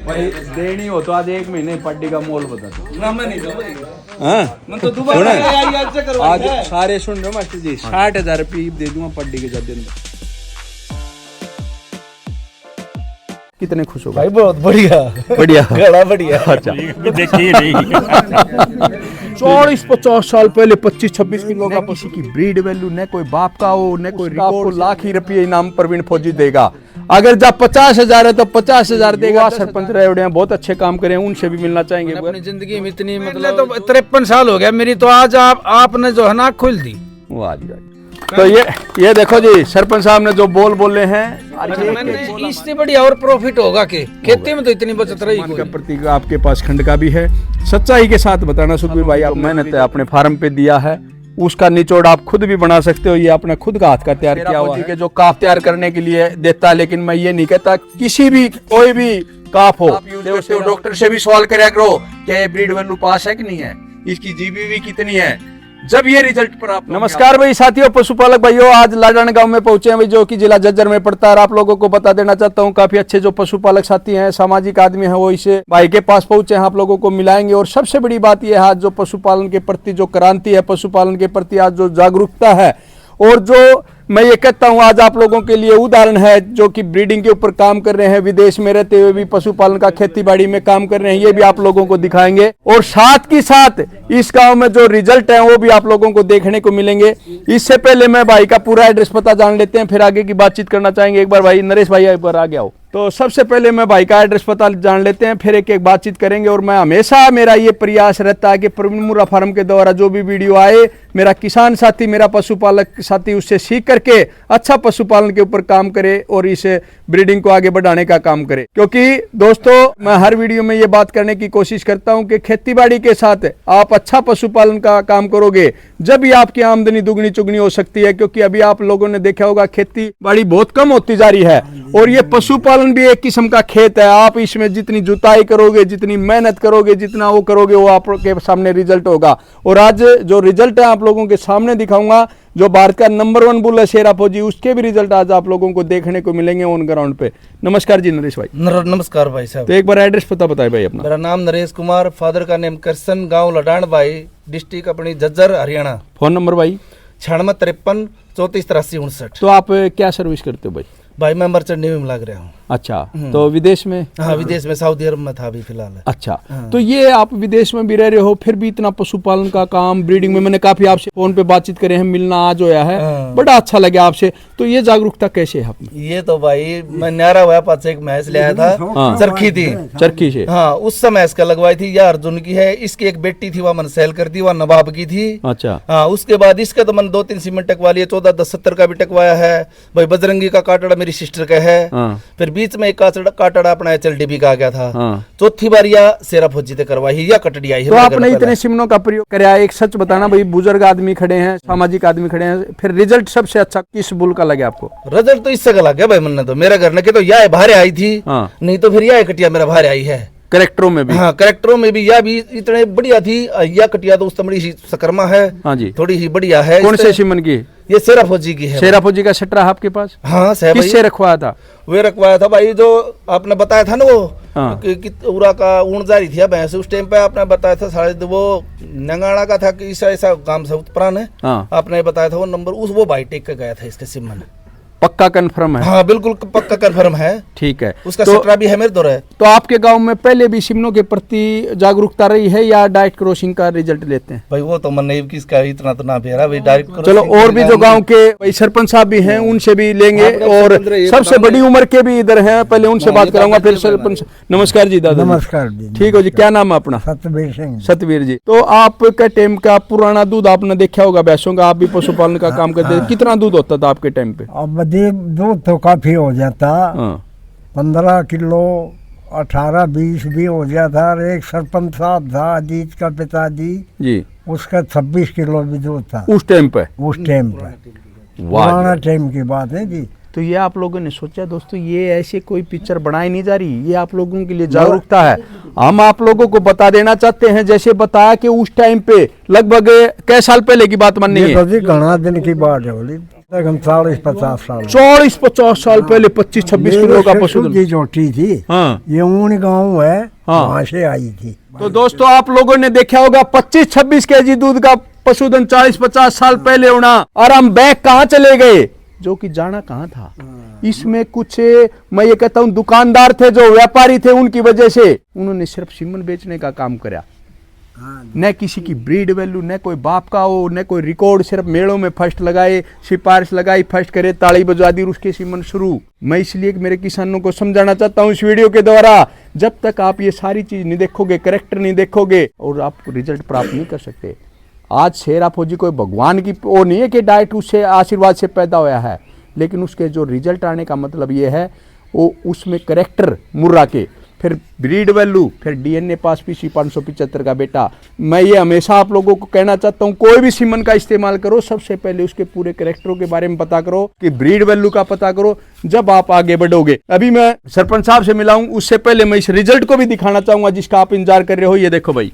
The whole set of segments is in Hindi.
भाई देनी हो तो आज 1 महीने पट्टी का मोल बता दो ना मैं नहीं दूंगा। हाँ मैं तो दोबारा आज से करवा आज सारे सुन रहे हो मास्टर जी 60,000 रुपये दे दूंगा पट्टी के जब दिन कितने खुश हो भाई बहुत बढ़िया बढ़िया बड़ा बढ़िया। अच्छा देखिए नहीं 40-50 साल पहले 25-26 किलो का पशु की ब्रीड वैल्यू न कोई बाप का हो न कोई आपको लाख ही रुपये इनाम प्रवीण फौजी देगा। अगर जब 50,000 है तो 50,000 देगा। सरपंच रेवड़े हैं बहुत अच्छे काम करे हैं उनसे भी मिलना चाहेंगे। अपनी जिंदगी में इतनी मतलब तो 53 साल हो गया मेरी तो आज आपने जो है ना खोल दी। वाह जी वाह। तो ये देखो जी सरपंच साहब ने जो बोले हैं मैंने इससे बढ़िया और प्रॉफिट होगा कि खेती में तो इतनी बचत रही का प्रतीक आपके पास खंड का भी है। सच्चाई के साथ बताना सुखबीर भाई आप मेहनत है अपने फार्म पे दिया है उसका निचोड़ आप खुद भी बना सकते हो। ये अपना खुद का हाथ का तैयार किया हुआ है जो काफ तैयार करने के लिए देता है। लेकिन मैं ये नहीं कहता किसी भी कोई भी काफ हो डॉक्टर से भी सवाल कराया करो क्या ये ब्रीड वैल्यू पास है कि नहीं है इसकी जीबीवी कितनी है जब ये रिजल्ट पर आप। नमस्कार भाई साथियों पशुपालक भाइयों आज लाडान गांव में पहुंचे हैं भाई जो कि जिला झज्जर में पड़ता है। आप लोगों को बता देना चाहता हूं काफी अच्छे जो पशुपालक साथी हैं सामाजिक आदमी हैं वो इसे भाई के पास पहुंचे हैं आप लोगों को मिलाएंगे। और सबसे बड़ी बात यह है आज जो पशुपालन के प्रति जो क्रांति है पशुपालन के प्रति आज जो जागरूकता है और जो मैं ये कहता हूँ आज आप लोगों के लिए उदाहरण है जो कि ब्रीडिंग के ऊपर काम कर रहे हैं विदेश में रहते हुए भी पशुपालन का खेतीबाड़ी में काम कर रहे हैं ये भी आप लोगों को दिखाएंगे। और साथ ही साथ इस गांव में जो रिजल्ट है वो भी आप लोगों को देखने को मिलेंगे। इससे पहले मैं भाई का पूरा एड्रेस पता जान लेते हैं फिर आगे की बातचीन करना चाहेंगे। एक बार भाई नरेश भाई एक बार आ गया हो तो सबसे पहले मैं भाई का एड्रेस पता जान लेते हैं फिर एक एक बातचीत करेंगे। और मैं हमेशा मेरा ये प्रयास रहता है कि प्रवीण मुर्रा फार्म के द्वारा जो भी वीडियो आए मेरा किसान साथी मेरा पशुपालक साथी उससे सीख करके अच्छा पशुपालन के ऊपर काम करे और इसे ब्रीडिंग को आगे बढ़ाने का काम करे। क्योंकि दोस्तों मैं हर वीडियो में ये बात करने की कोशिश करता हूं कि खेतीबाड़ी के साथ आप अच्छा पशुपालन का काम करोगे जब भी आपकी आमदनी दुगनी चुगनी हो सकती है। क्योंकि अभी आप लोगों ने देखा होगा खेती-बाड़ी बहुत कम होती जा रही है और ये पशुपालन भी एक किस्म का खेत है। आप इसमें जितनी जुताई करोगे जितनी मेहनत करोगे जितना वो करोगे वो आपके सामने रिजल्ट होगा। और आज जो रिजल्ट है आप लोगों के सामने दिखाऊंगा जो भारत का नंबर 1 बुल है शेरा फौजी उसके भी रिजल्ट आज आप लोगों को देखने को मिलेंगे ऑन ग्राउंड पे। नमस्कार जी नरेश भाई। नमस्कार भाई साहब। तो एक बार एड्रेस पता बताए भाई अपना। मेरा नाम नरेश कुमार फादर का नेम करसन गांव लडान भाई डिस्ट्रिक्ट अपनी झज्जर हरियाणा। फोन नंबर भाई 9653 34 83 59। तो आप क्या सर्विस करते हो भाई मैं मर्चेंट नेवी में लग रहा हूँ। अच्छा तो विदेश में। हाँ विदेश में सऊदी अरब में था अभी फिलहाल। अच्छा तो ये आप विदेश में भी रह रहे हो फिर भी इतना पशुपालन का काम ब्रीडिंग में मैंने काफी आपसे फोन पे बातचीत करे हैं मिलना आज होया है बड़ा अच्छा लगे आपसे। तो ये जागरूकता कैसे है आपने। ये तो भाई मैं न्यारा हुआ पास एक भैंस ले आया था चरखी थी चरखी से। हाँ उस समय इसका लगवाई थी यह अर्जुन की है इसकी एक बेटी थी वह मैंने सेल कर दी वह नवाब की थी। अच्छा हाँ उसके बाद इसका तो मैंने 2-3 सीमेंट टकवा लिए 14-10-70 का भी टकवाया है भाई बजरंगी का काटड़ा मेरी सिस्टर का है। फिर बीच में एक काटड़ा अपना HLDB का आ गया था। चौथी बार या शेरा फौजी से करवाई या कटड़ी आई है। तो आपने इतने सिमनों का प्रयोग कराया एक सच बताना भाई बुजुर्ग आदमी खड़े हैं सामाजिक आदमी खड़े हैं फिर रिजल्ट सबसे अच्छा किस बुल का लगे आपको। रिजल्ट तो इससे का लग गया भाई मैंने तो मेरा घर के तो यह बाहर आई थी नहीं तो फिर यह कटिया मेरा बाहर आई है। करेक्टरों में भी। हाँ करेक्टरों में भी यह भी इतने बढ़िया थी यह कटिया तो उस बड़ी सी सकरमा है। हाँ जी थोड़ी ही बढ़िया है। कौन से सिमन की। ये शेरा फौजी की है। शेरा फौजी का सट्टा आपके पास। हाँ किससे रखवाया था। वे रखवाया था भाई जो आपने बताया था ना वो उरा का ऊन जारी थी भैंस उस टाइम पे आपने बताया था शायद वो नंगाड़ा का था कि ऐसा काम से उत्परान है। आपने बताया था वो नंबर उस वो भाई टेक के गया था इसके सिमन। पक्का कंफर्म है। हाँ बिल्कुल पक्का कंफर्म है। ठीक है उसका सट्टा भी है मेरे दौर है। तो आपके गांव में पहले भी सिमनों के प्रति जागरूकता रही है या डायरेक्ट क्रॉसिंग का रिजल्ट लेते हैं। भाई वो तो मन नहीं किसका इतना तो ना फेरा भाई डायरेक्ट। चलो और भी जो गांव के भाई सरपंच साहब भी हैं उनसे भी लेंगे और सबसे बड़ी उम्र के भी इधर हैं पहले उनसे बात कराऊंगा फिर सरपंच। नमस्कार जी दादा। नमस्कार जी। ठीक हो जी क्या नाम है अपना। सतवीर सिंह। सतवीर जी तो आपके टाइम का पुराना दूध आपने देखा होगा भैंसों का आप भी पशुपालन का काम करते थे कितना दूध होता था आपके टाइम पे। अब दूध तो काफी हो जाता 15 किलो 18-20 भी हो जाता। और एक सरपंच साहब था अजीत का पिताजी जी उसका 26 किलो भी दूध था उस टाइम पे। पुराना टाइम की बात है जी। तो ये आप लोगों ने सोचा दोस्तों ये ऐसे कोई पिक्चर बनाई नहीं जा रही ये आप लोगों के लिए जागरूकता है। हम आप लोगों को बता देना चाहते हैं जैसे बताया कि उस टाइम पे लगभग कई साल पहले की बात माननी है। घना दिन की बात है हम 40-50 साल 40-50 साल पहले 25-26 किलो का पशुधन की जोटी थी। हाँ। ये ऊन गांव है, हाँ। वहाँ से आई थी। तो दोस्तों आप लोगों ने देखा होगा 25-26 केजी दूध का पशुधन 40-50 साल पहले होना, और हम बैग कहाँ चले गए, जो कि जाना कहाँ था। इसमें कुछ मैं ये कहता हूँ दुकानदार थे जो व्यापारी थे, उनकी वजह से उन्होंने सिर्फ सीमन बेचने का काम करा, न किसी की ब्रीड वैल्यू, न कोई बाप का हो, न कोई रिकॉर्ड, सिर्फ मेलों में फर्स्ट लगाए, सिफारिश लगाई, फर्स्ट करे, ताली बजवा दी, उसके सीमन शुरू। मैं इसलिए मेरे किसानों को समझाना चाहता हूँ इस वीडियो के द्वारा, जब तक आप ये सारी चीज नहीं देखोगे, करेक्टर नहीं देखोगे, और आप रिजल्ट प्राप्त नहीं कर सकते। आज शेरा फौजी कोई भगवान की वो नहीं है कि डाइट उससे आशीर्वाद से पैदा होया है, लेकिन उसके जो रिजल्ट आने का मतलब ये है वो उसमें करेक्टर मुर्रा के, फिर ब्रीड वैल्यू, फिर डीएनए पास पीसी 575 का बेटा। मैं ये हमेशा आप लोगों को कहना चाहता हूँ, कोई भी सीमन का इस्तेमाल करो, सबसे पहले उसके पूरे करेक्टरों के बारे में पता करो, कि ब्रीड वैल्यू का पता करो, जब आप आगे बढ़ोगे। अभी मैं सरपंच साहब से मिला हूं, उससे पहले मैं इस रिजल्ट को भी दिखाना चाहूंगा जिसका आप इंतजार कर रहे हो। ये देखो भाई,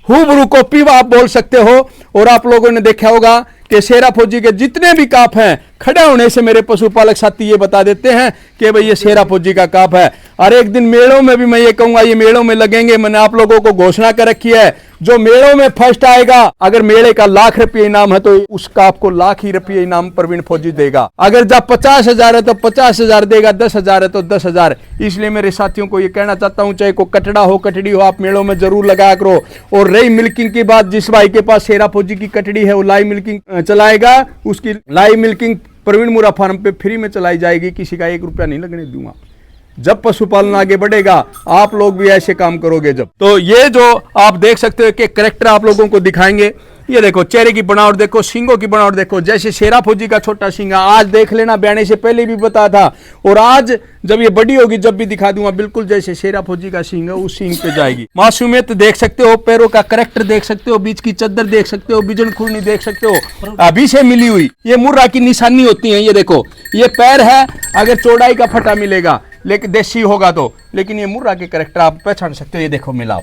हूबरू कॉपी आप बोल सकते हो। और आप लोगों ने देखा होगा कि शेरा फौजी के जितने भी काफ हैं, खड़े होने से मेरे पशुपालक साथी ये बता देते हैं कि भाई ये शेरा फौजी का काफ है। और एक दिन मेलों में भी मैं ये कहूंगा, ये मेलों में लगेंगे, मैंने आप लोगों को घोषणा कर रखी है, जो मेलों में फर्स्ट आएगा, अगर मेले का लाख रुपये इनाम है तो उस काफ को लाख ही रुपये इनाम प्रवीण फौजी देगा। अगर जब 50,000 है तो 50,000 देगा, 10,000 है तो 10,000। इसलिए मेरे साथियों को ये कहना चाहता हूं, चाहे को कटड़ा हो कटड़ी हो, आप मेलों में जरूर लगाया करो। और रही मिल्किंग की बात, जिस भाई के पास शेरा फौजी की कटड़ी है वो लाइव मिल्किंग चलाएगा, उसकी लाइव मिल्किंग प्रवीण मुर्रा फार्म पे फ्री में चलाई जाएगी, किसी का 1 रुपया नहीं लगने दूंगा। जब पशुपालन आगे बढ़ेगा, आप लोग भी ऐसे काम करोगे जब। तो ये जो आप देख सकते हो कि करेक्टर आप लोगों को दिखाएंगे, ये देखो चेहरे की बनावट देखो, सींगों की बनावट देखो, जैसे शेरा फौजी का छोटा सींगा, आज देख लेना, ब्याने से पहले भी बताया था, और आज जब ये बड़ी होगी जब भी दिखा दूंगा, बिल्कुल जैसे शेरा फौजी का सींग है उस सींग पे जाएगी। मासूमियत देख सकते हो, पैरों का करेक्टर देख सकते हो, बीच की चद्दर देख सकते हो, बिजन खुरनी देख सकते हो, अभी से मिली हुई ये मुर्रा की निशानी होती है। ये देखो, ये पैर है, अगर चौड़ाई का फटा मिलेगा लेकिन देसी होगा तो, लेकिन ये मुर्रा के करेक्टर आप पहचान सकते हो। ये देखो मिलाओ।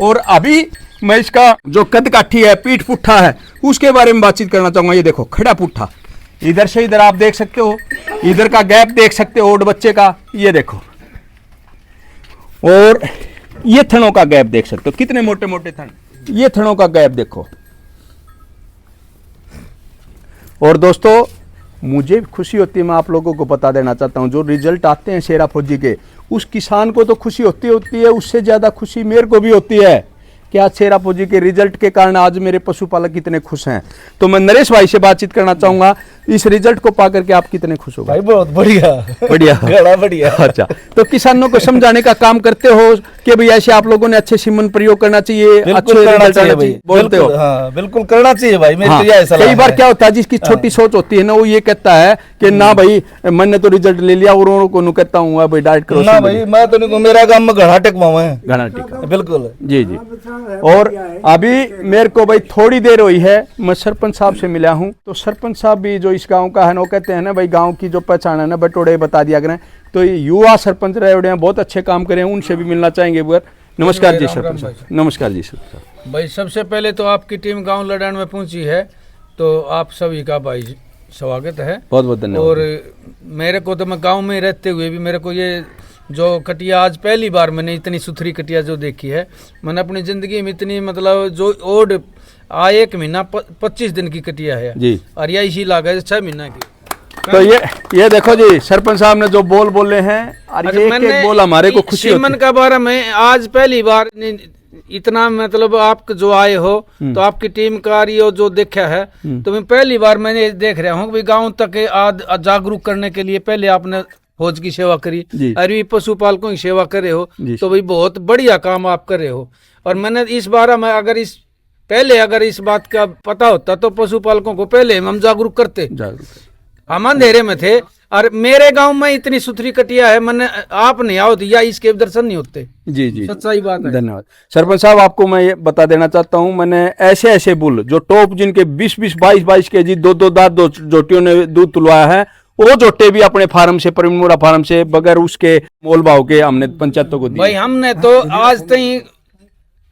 और अभी मैं इसका जो कद काठी है, पीठ पुट्ठा है, उसके बारे में बातचीत करना चाहूंगा। ये देखो खड़ा पुट्ठा, इधर से इधर आप देख सकते हो, इधर का गैप देख सकते हो ओड बच्चे का, ये देखो। और ये थनों का गैप देख सकते हो, कितने मोटे मोटे थन, ये थनों का गैप देखो। और दोस्तों मुझे खुशी होती है, मैं आप लोगों को बता देना चाहता हूं, जो रिजल्ट आते हैं शेरा फौजी के, उस किसान को तो खुशी होती है, उससे ज्यादा खुशी मेरे को भी होती है कि आज शेरा फौजी के रिजल्ट के कारण आज मेरे पशुपालक कितने खुश हैं। तो मैं नरेश भाई से बातचीत करना चाहूंगा, इस रिजल्ट को पाकर के आप कितने खुश हो भाई? बहुत बढ़िया बढ़िया बड़ा बढ़िया। अच्छा, तो किसानों को समझाने का काम करते हो कि भाई ऐसे आप लोगों ने अच्छे सीमन प्रयोग करना चाहिए, अच्छे करना चाहिए भाई, बोलते हो। हाँ, बिल्कुल करना चाहिए भाई, मेरी तो यह सलाह है। कई बार क्या होता है, जिसकी छोटी सोच होती है ना, वो ये कहता है कि ना भाई मैंने तो रिजल्ट ले लिया, और को कहता हूँ भाई डाइट करो ना भाई, मैं तो नहीं, मेरा काम में घड़ा टेकवाऊं है। घड़ा टेक, बिल्कुल जी जी। और अभी मेरे को भाई थोड़ी देर हुई है, मैं सरपंच साहब से मिला हूँ, तो सरपंच साहब भी जो इस गांव का है ना, वो कहते हैं ना भाई गांव की जो पहचान है ना बटोड़े बता दिया करें। तो ये युवा सरपंच रहे हैं, बहुत अच्छे काम करे हैं, उनसे भी मिलना चाहेंगे। नमस्कार जी सरपंच साहब। नमस्कार जी सरपंच भाई, सबसे पहले तो आपकी टीम गांव लड़ान में पहुंची है, तो आप सभी का भाई स्वागत है, बहुत बहुत धन्यवाद। और मेरे को तो, मैं गांव में रहते हुए भी मेरे को ये जो कटिया आज पहली बार मैंने इतनी सुथरी कटिया जो देखी है, मैंने अपनी जिंदगी में इतनी, मतलब जो ओड आ 1 महीना 25 दिन की कटिया है जी, और यह इसी लागा है 6 महीना की। तो ये देखो जी, सरपंच साहब ने जो बोले हैं, और ये एक बोल हमारे को खुशी होती है। सीमन का बारे में आज पहली बार इतना, मतलब आप जो आए हो तो आपकी टीम कार्य जो देखा है, तो मैं पहली बार मैंने देख रहा हूँ कि गाँव तक आज जागरूक करने के लिए पहले आपने फौज की सेवा करी, अरे पशुपालकों की सेवा कर रहे हो, तो भाई बहुत बढ़िया काम आप कर रहे हो। और मैंने इस बार में अगर इस बात का पता होता तो पशुपालकों को पहले हम जागरूक करते। हम अंधेरे में थे, और मेरे गांव में इतनी सुथरी कटिया है, मैंने आप नहीं आओ तो या इसके दर्शन नहीं होते। जी जी, सच्चाई बात है। धन्यवाद सरपंच साहब। आपको मैं ये बता देना चाहता हूं, मैंने ऐसे बुल जो टॉप जिनके 20-20, 22-22 केजी, 2-2 दांत 2 जोटियों ने दूध तुलवाया है, वो जोटे भी अपने फार्म से, प्रवीण मुर्रा फार्म से, बगैर उसके मोल भाव के हमने पंचायतों को दिए। भाई हमने तो आज तक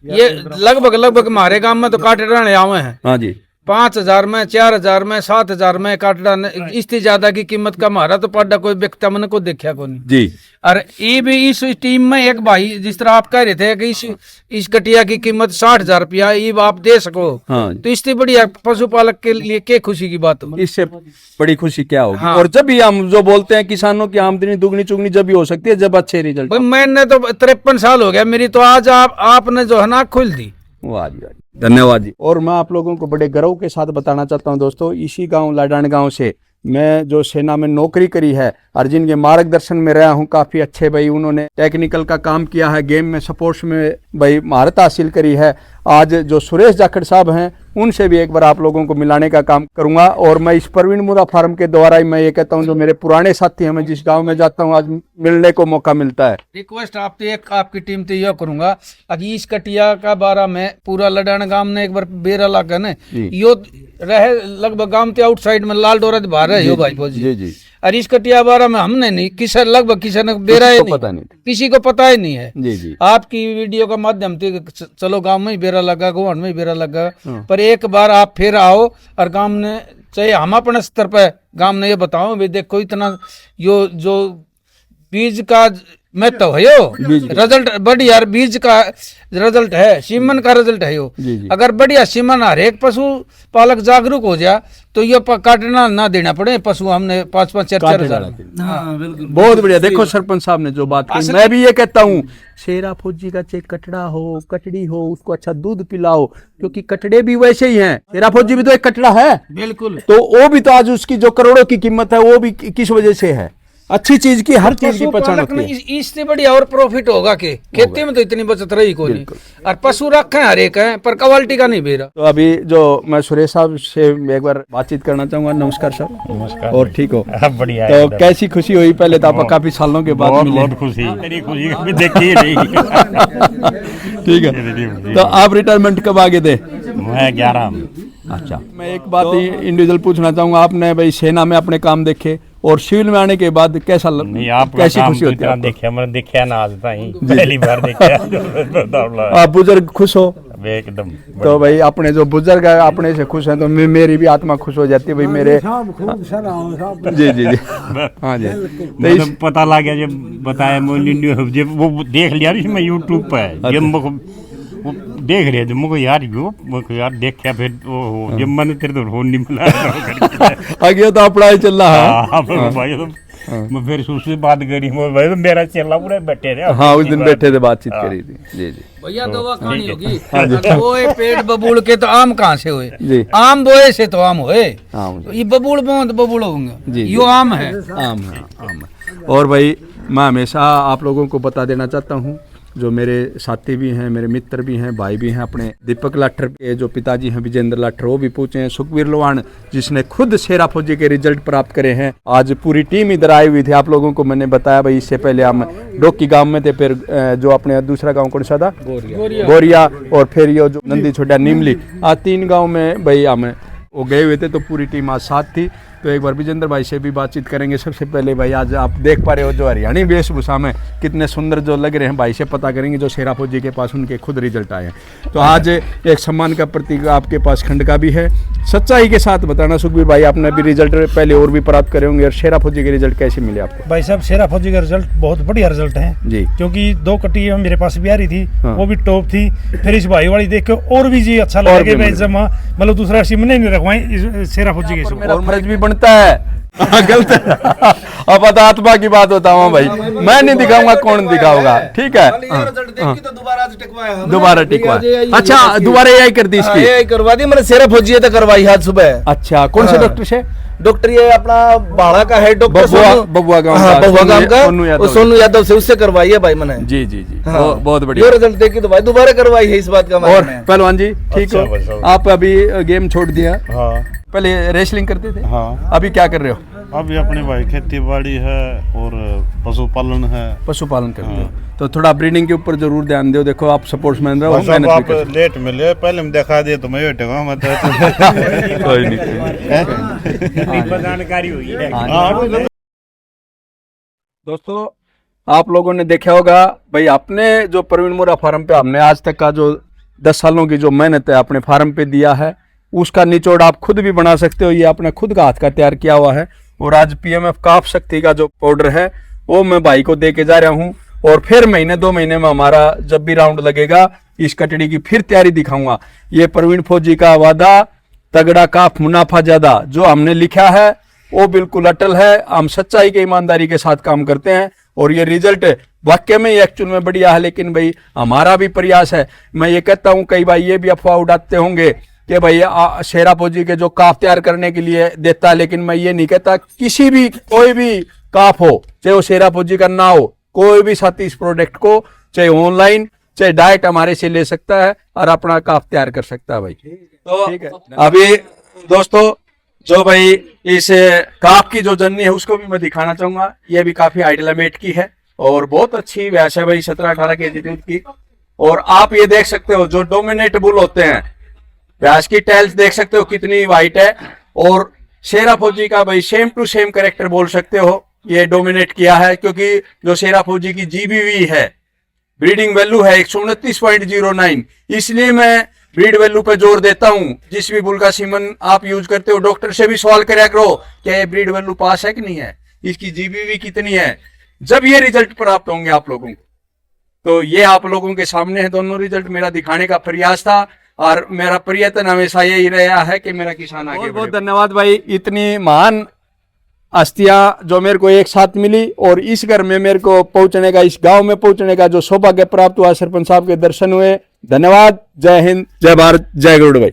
ये लगभग हमारे गांव में तो काटे रहने आवे हैं। हाँ जी, 5,000 में, 4,000 में, 7,000 में काटड़ा इससे ज्यादा की कीमत का हमारा तो पाडा कोई व्यक्ति मैंने को देखा को नहीं जी। और ये भी इस टीम में एक भाई जिस तरह आप कह रहे थे कि इस कटिया की कीमत 60,000 रुपया ये आप दे सको, हाँ। तो इससे बढ़िया पशुपालक के लिए क्या खुशी की बात हो, इससे बड़ी खुशी क्या होगी। हाँ। और जब भी हम जो बोलते हैं किसानों की आमदनी दुगनी चुगनी जब भी हो सकती है जब अच्छे रिजल्ट। भाई मैंने तो 53 साल हो गया मेरी, तो आज आपने जो है ना खोल दी। वाह जी, वाह जी, धन्यवाद जी। और मैं आप लोगों को बड़े गर्व के साथ बताना चाहता हूं दोस्तों, इसी गांव लाडान गांव से मैं जो सेना में नौकरी करी है और जिनके मार्गदर्शन में रहा हूं, काफ़ी अच्छे भाई उन्होंने टेक्निकल का काम किया है, गेम में स्पोर्ट्स में भाई महारत हासिल करी है। आज जो सुरेश जाखड़ साहब हैं उनसे भी एक बार आप लोगों को मिलाने का काम करूंगा। और मैं इस प्रवीण मुरा फार्म के द्वारा ही मैं ये कहता हूं जो मेरे पुराने साथी हैं, मैं जिस गाँव में जाता हूँ आज मिलने को मौका मिलता है। रिक्वेस्ट आपकी टीम से यह करूंगा, अभी इस कटिया का बारा में पूरा लडान गांव ने एक बार बेरा लगा न यो रहे लगभग गांव के आउटसाइड में लाल डोरा बाहर है यो भाई फौजी जी जी। और इस कटिया बारा में हमने नहीं किसी लगभग किसी ने बेरा ही पता नहीं, किसी को पता ही नहीं है। जी जी। आपकी वीडियो का माध्यम से चलो गांव में ही बेरा लगा, गोवान में ही बेरा लगा, पर एक बार आप फिर आओ और गांव ने चाहे हम अपने स्तर पे गांव ने ये बताओ भाई देखो इतना यो जो बीज का मैं तो है यो रिजल्ट बढ़िया, बीज का रिजल्ट है, सीमन का रिजल्ट है यो। अगर बढ़िया सीमन हर एक पशु पालक जागरूक हो जाए तो ये काटना ना देना पड़े पशु, हमने 5-5 4-4 हजार। बहुत बढ़िया। देखो सरपंच साहब ने जो बात की, मैं भी ये कहता हूँ शेरा फौजी का चाहे कटड़ा हो कटड़ी हो उसको अच्छा दूध पिलाओ, क्योंकि कटड़े भी वैसे ही हैं, शेरा फौजी भी तो एक कटड़ा है बिल्कुल, तो वो भी तो आज उसकी जो करोड़ों की कीमत है वो भी किस वजह से है, अच्छी चीज की हर चीज की पहचान होती है। इससे बढ़िया और प्रॉफिट होगा कि खेती में तो इतनी बचत रही को नहीं, और पशु रखे हर एक है पर क्वालिटी का नहीं बेरा। तो अभी जो मैं सुरेश साहब से एक बार बातचीत करना चाहूंगा। नमस्कार सर। नमस्कार। और ठीक हो? बढ़िया। तो कैसी खुशी हुई पहले तो आप काफी सालों के बाद मिले। बहुत खुशी, तेरी खुशी कभी देखी ही नहीं। ठीक है, तो आप रिटायरमेंट कब आगे दे? मैं 11। अच्छा, मैं एक बात इंडिविजुअल पूछना चाहूंगा, आपने भाई सेना में अपने काम देखे और सिविल में आने के बाद कैसा कैसी खुशी होती है? देखा मैंने देखा ना आज तक पहली बार देखा। आप बुजुर्ग खुश हो एकदम? तो भाई अपने जो बुजुर्ग है अपने से खुश है तो मेरी भी आत्मा खुश हो जाती है भाई मेरे। जी जी जी। हाँ जी, तो पता लग गया जब बताया जब वो देख लिया इसमें यूट्यूब पर वो देख रहे थे मुझे यार देखा फिर जब मैंने तेरे तो फोन नहीं मिला आगे तो पढ़ाई चल रहा है भाई, तो मैं फिर उससे बात करी भाई तो मेरा चेला पूरा बैठे थे। हाँ उस दिन बैठे थे बातचीत करी थी। जी जी भैया तो वह कहानी होगी वो पेड़ बबूल के तो आम कहाँ से हुए, आम बोए से तो आम हुए, ये बबूल बों तो बबूल होंगे, यो आम है। आम है। और भाई मैं हमेशा आप लोगों को बता देना चाहता हूँ, जो मेरे साथी भी हैं, मेरे मित्र भी हैं, भाई भी हैं, अपने दीपक लाठर के जो पिताजी हैं विजेंद्र लाठर वो भी पूछे हैं, सुखवीर लोहान जिसने खुद शेरा फौजी के रिजल्ट प्राप्त करे हैं, आज पूरी टीम इधर आई हुई थी। आप लोगों को मैंने बताया भाई इससे पहले हम डोकी गांव में थे, फिर जो अपने दूसरा गांव कौन सा था गोरिया, और फिर ये जो नंदी छोटा नीमली, आज 3 गाँव में भाई हम वो गए हुए थे, तो पूरी टीम आज साथ थी। तो एक बार विजेंद्र भाई से भी बातचीत करेंगे। सबसे पहले भाई आज आप देख पा रहे हो जो हरियाणी वेशभूषा में कितने सुंदर जो लग रहे हैं, भाई से पता करेंगे जो शेरा फौजी के पास उनके खुद रिजल्ट आए हैं। तो आज एक सम्मान का प्रतीक आपके पास खंड का भी है, सच्चाई के साथ बताना सुखबीर भाई, आपने भी रिजल्ट पहले और भी प्राप्त करे होंगे, और शेरा फौजी के रिजल्ट कैसे मिले आपको? भाई साहब शेरा फौजी का रिजल्ट बहुत बढ़िया रिजल्ट है जी, क्योंकि 2 कटिया मेरे पास भी आ रही थी, वो भी टॉप थी, फिर इस भाई वाली देख के और भी जी अच्छा लगा मतलब दूसरा सिम नहीं रखवाई शेरा फौजी के और फर्ज भी बनता है। गलत अब आत्मा की बात बताऊँ भाई, मैं नहीं दिखाऊंगा, कौन दिखाऊंगा? ठीक है, दोबारा टिकवा। अच्छा दोबारा यही कर दी इसकी? यही करवा दी मैंने, शेरा फौजी तो करवाई आज सुबह। अच्छा कौन से डॉक्टर से? डॉक्टर ये अपना बाड़ा का है डॉक्टर बबुआ गांव का सोनू यादव से, उससे करवाई है भाई मैंने। जी जी जी, बहुत बढ़िया। रिजल्ट देखी तो भाई दोबारा करवाई है इस बात का। और पहलवान जी ठीक हो? आप अभी गेम छोड़ दिया? पहले रेसलिंग करते थे? हाँ। अभी क्या कर रहे हो? अभी अपने भाई खेती बाड़ी है और पशुपालन है। पशुपालन करते हो तो थोड़ा ब्रीडिंग के ऊपर जरूर ध्यान दो। देखो आप स्पोर्ट्समैन रहो, आप लेट मिले, पहले हम दिखा दिए तो मैं कोई नहीं जानकारी हुई है। दोस्तों आप लोगों ने देखा होगा भाई, अपने जो प्रवीण मुरा फार्म पे हमने आज तक का जो 10 सालों की जो मेहनत है अपने फार्म पे दिया है, उसका निचोड़ आप खुद भी बना सकते हो, ये आपने खुद का हाथ का तैयार किया हुआ है। और आज पीएमएफ काफ शक्ति का जो पाउडर है वो मैं भाई को दे के जा रहा हूँ, और फिर महीने 2 महीने में हमारा जब भी राउंड लगेगा इस कटड़ी की फिर तैयारी दिखाऊंगा। ये प्रवीण फौजी का वादा, तगड़ा काफ मुनाफा ज्यादा, जो हमने लिखा है वो बिल्कुल अटल है। हम सच्चाई के ईमानदारी के साथ काम करते हैं और ये रिजल्ट वाकई में एक्चुअल में बढ़िया है। लेकिन भाई हमारा भी प्रयास है। मैं ये कहता हूँ, कई भाई ये भी अफवाह उड़ाते होंगे कि भाई शेरा फौजी के जो काफ तैयार करने के लिए देता है, लेकिन मैं ये नहीं कहता। किसी भी कोई भी काफ हो, चाहे वो शेरा फौजी का ना हो, कोई भी साथी इस प्रोडक्ट को चाहे ऑनलाइन चाहे डायरेक्ट हमारे से ले सकता है और अपना काफ तैयार कर सकता है भाई। तो ठीक है, अभी दोस्तों जो भाई इस काफ की जो जर्नी है उसको भी मैं दिखाना चाहूंगा। ये भी काफी आइडलामेट की है और बहुत अच्छी भैंस है भाई, 17-18 केजी दूध की। और आप ये देख सकते हो जो डोमिनेट बुल होते हैं, भैंस की टेल्स देख सकते हो कितनी वाइट है। और शेरा फौजी का भाई सेम टू सेम कैरेक्टर बोल सकते हो, ये डोमिनेट किया है। क्योंकि जो शेरा फौजी की जीबीवी है, ब्रीडिंग वैल्यू है 129.09, इसलिए मैं ब्रीड वैल्यू पे जोर देता हूं। जिस भी बुल का सीमन आप यूज करते हो, डॉक्टर से भी सवाल करया करो क्या ये ब्रीड वैल्यू पास है कि नहीं है, इसकी जीबीवी कितनी है। जब ये रिजल्ट प्राप्त होंगे आप लोगों को, तो ये आप लोगों के सामने है दोनों रिजल्ट। मेरा दिखाने का प्रयास था और मेरा प्रयत्न हमेशा यही रहा है कि मेरा किसान आगे बढ़े। बहुत धन्यवाद भाई, इतनी महान हस्तियां जो मेरे को एक साथ मिली और इस घर में मेरे को पहुंचने का, इस गांव में पहुंचने का जो सौभाग्य प्राप्त हुआ, सरपंच साहब के दर्शन हुए। धन्यवाद। जय हिंद, जय भारत, जय गरुड़ भाई।